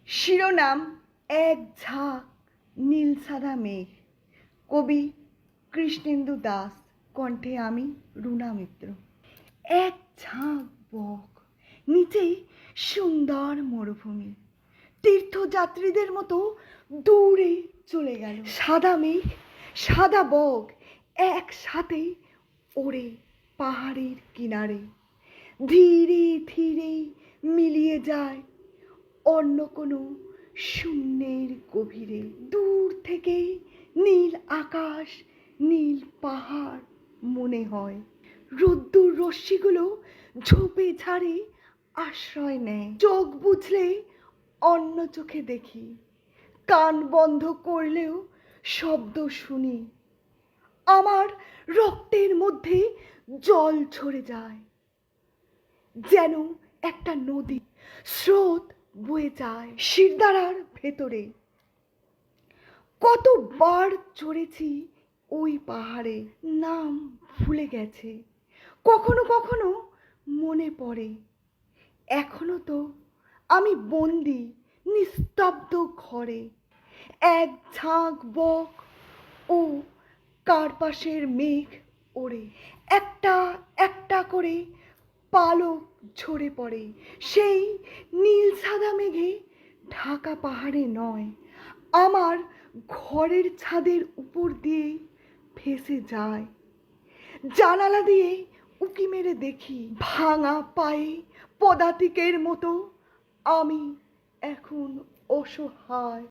শিরোনাম এক ঝাঁক নীল সাদা মেঘ। কবি কৃষ্ণেন্দু দাস, কণ্ঠে আমি রুনা মিত্র। এক ঝাঁক বক, নিচেই সুন্দর মরুভূমি, তীর্থযাত্রীদের মতো দূরে চলে গেল। সাদা মেঘ, সাদা বক একসাথে ওড়ে পাহাড়ের কিনারে, ধীরে ধীরে মিলিয়ে যায় অন্য কোনো শূন্যের গভীরে। দূর থেকে নীল আকাশ, নীল পাহাড় মনে হয়। রোদ্দুর রশ্মিগুলো ঝোপে ঝাড়ে আশ্রয় নেয়। চোখ বুঝলে অন্য চোখে দেখি, কান বন্ধ করলেও শব্দ শুনি। আমার রক্তের মধ্যে জল ঝরে যায়, যেন একটা নদী স্রোত বয়ে যায় শিরদাঁড়ার ভেতরে। কতবার চড়েছি ওই পাহাড়ে, নাম ভুলে গেছে, কখনো কখনো মনে পড়ে। এখনো তো আমি বন্দি নিস্তব্ধ ঘরে। এক ঝাঁক বক ও কার্পাসের মেঘ ওড়ে, একটা একটা করে পালক ঝরে পড়ে সেই নীল সাদা মেঘে ঢাকা পাহাড়ে নয়, আমার ঘরের ছাদের উপর দিয়ে ভেসে যায়। জানালা দিয়ে উঁকি মেরে দেখি, ভাঙা পায়ে পদাতিকের মতো আমি এখন অসহায়।